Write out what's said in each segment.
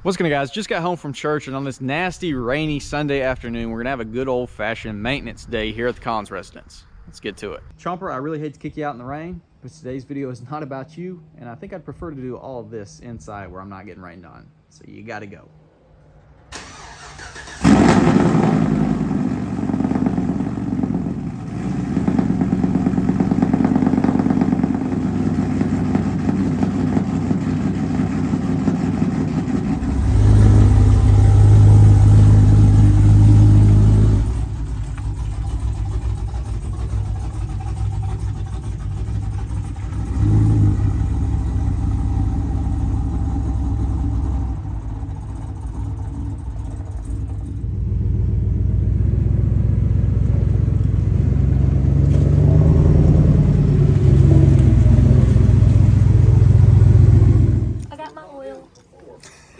What's going on, guys? Just got home from church, and on this nasty, rainy Sunday afternoon, we're going to have a good old-fashioned maintenance day here at the Collins residence. Let's get to it. Chomper, I really hate to kick you out in the rain, but today's video is not about you, and I think I'd prefer to do all of this inside where I'm not getting rained on. So you got to go.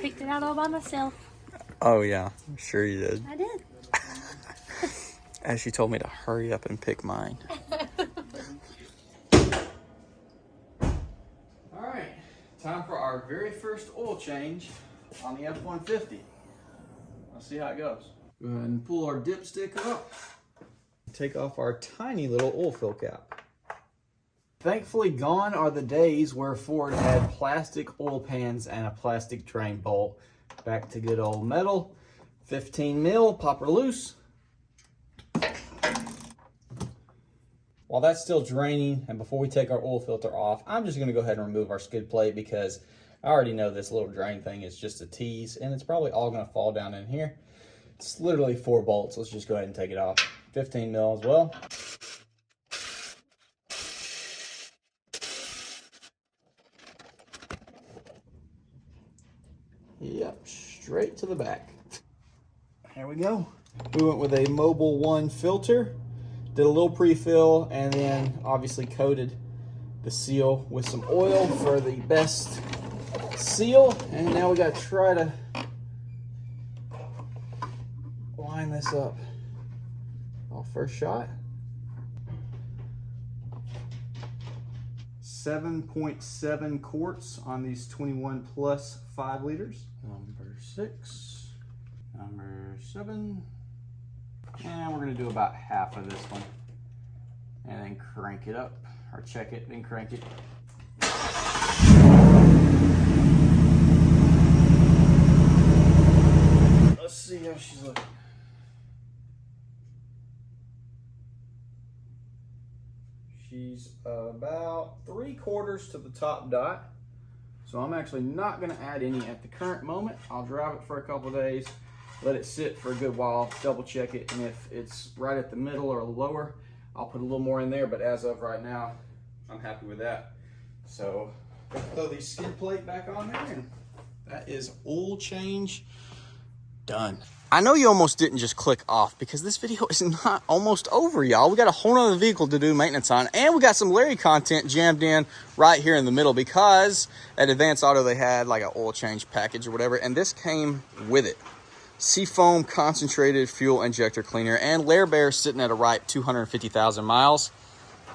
Picked it out all by myself. Oh yeah, I'm sure you did. I did. As she told me to hurry up and pick mine. Alright, time for our very first oil change on the F-150. Let's see how it goes. Go ahead and pull our dipstick up. Take off our tiny little oil fill cap. Thankfully, gone are the days where Ford had plastic oil pans and a plastic drain bolt. Back to good old metal. 15 mil, pop her loose. While that's still draining, and before we take our oil filter off, I'm just going to go ahead and remove our skid plate because I already know this little drain thing is just a tease, and it's probably all going to fall down in here. It's literally 4 bolts. Let's just go ahead and take it off. 15 mil as well. Yep, straight to the back. There we go. We went with a Mobile 1 filter, did a little pre-fill, and then obviously coated the seal with some oil for the best seal. And now we got to try to line this up. First shot. 7.7 quarts on these 21 plus 5 liters. Number 6, number 7, and we're going to do about half of this one, and then crank it up, or check it, then crank it. Let's see how she's looking. She's about 3/4 to the top dot. So I'm actually not going to add any at the current moment. I'll drive it for a couple days, let it sit for a good while, double check it, and if it's right at the middle or lower, I'll put a little more in there, but as of right now, I'm happy with that. So throw the skid plate back on there, and that is oil change done. I know you almost didn't just click off because this video is not almost over, y'all. We got a whole nother vehicle to do maintenance on, and we got some Larry content jammed in right here in the middle because at Advanced Auto they had like an oil change package or whatever, and this came with it. Seafoam concentrated fuel injector cleaner, and Lair Bear sitting at a ripe 250,000 miles.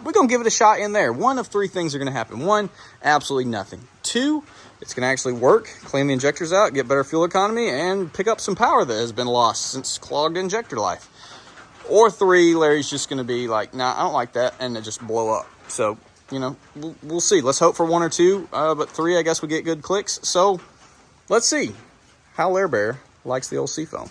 We're gonna give it a shot in there. One of 3 things are gonna happen. 1, absolutely nothing. 2, it's gonna actually work, clean the injectors out, get better fuel economy, and pick up some power that has been lost since clogged injector life. Or 3, Larry's just gonna be like, nah, I don't like that, and it just blow up. So, you know, we'll see. Let's hope for 1 or 2, but 3, I guess we get good clicks. So, let's see how Lair Bear likes the old Seafoam.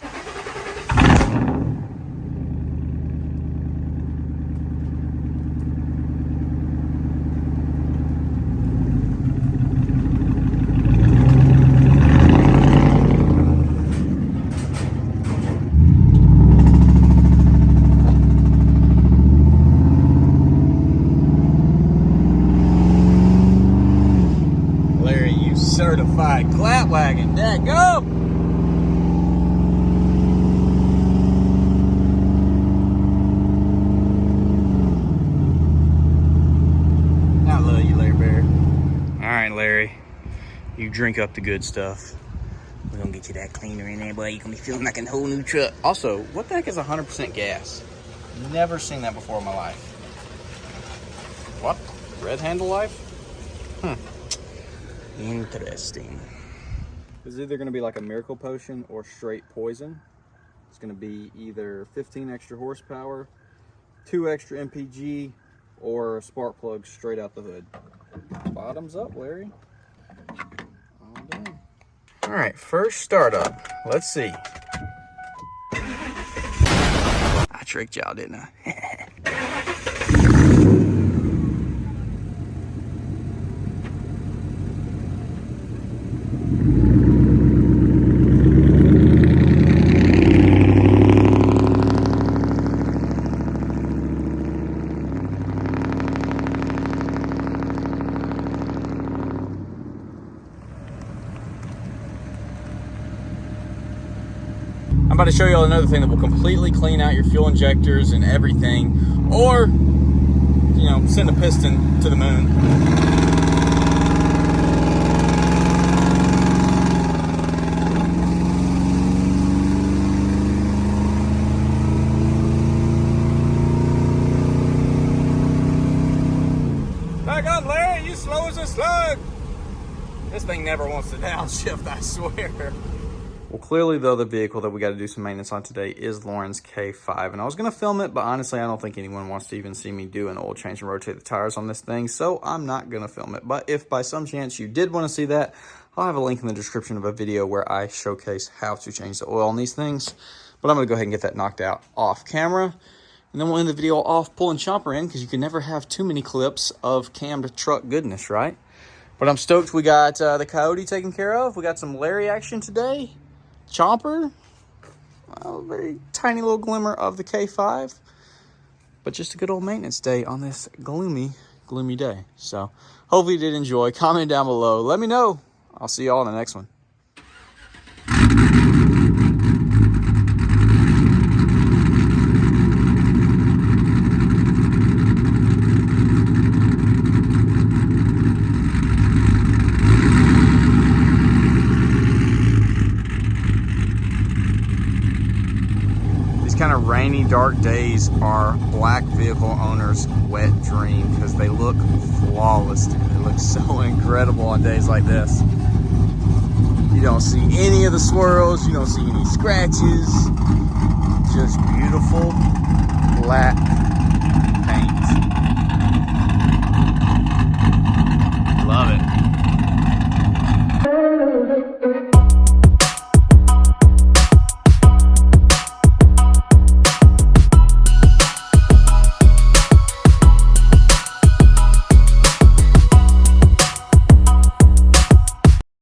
Certified clap wagon, dad, go! I love you, Larry Bear. All right, Larry, you drink up the good stuff. We're gonna get you that cleaner in there, boy. You're gonna be feeling like a whole new truck. Also, what the heck is 100% gas? Never seen that before in my life. What? Red handle life? Interesting. This is either going to be like a miracle potion or straight poison. It's going to be either 15 extra horsepower, 2 extra MPG, or a spark plug straight out the hood. Bottoms up, Larry. All done. All right, first startup. Let's see. I tricked y'all, didn't I? I'm about to show you all another thing that will completely clean out your fuel injectors and everything, or, you know, send a piston to the moon. Back up, Larry, you slow as a slug. This thing never wants to downshift, I swear. Well, clearly, though, the vehicle that we got to do some maintenance on today is Lauren's K5. And I was going to film it, but honestly, I don't think anyone wants to even see me do an oil change and rotate the tires on this thing. So I'm not going to film it. But if by some chance you did want to see that, I'll have a link in the description of a video where I showcase how to change the oil on these things. But I'm going to go ahead and get that knocked out off camera. And then we'll end the video off pulling chomper in, because you can never have too many clips of cammed truck goodness, right? But I'm stoked we got the Coyote taken care of. We got some Larry action today. Chomper, a very tiny little glimmer of the K5, but just a good old maintenance day on this gloomy day. So hopefully you did enjoy. Comment down below, let me know. I'll see y'all in the next one. Kind of rainy, dark days are black vehicle owners' wet dream, because they look flawless, dude. They look so incredible on days like this. You don't see any of the swirls, you don't see any scratches, just beautiful black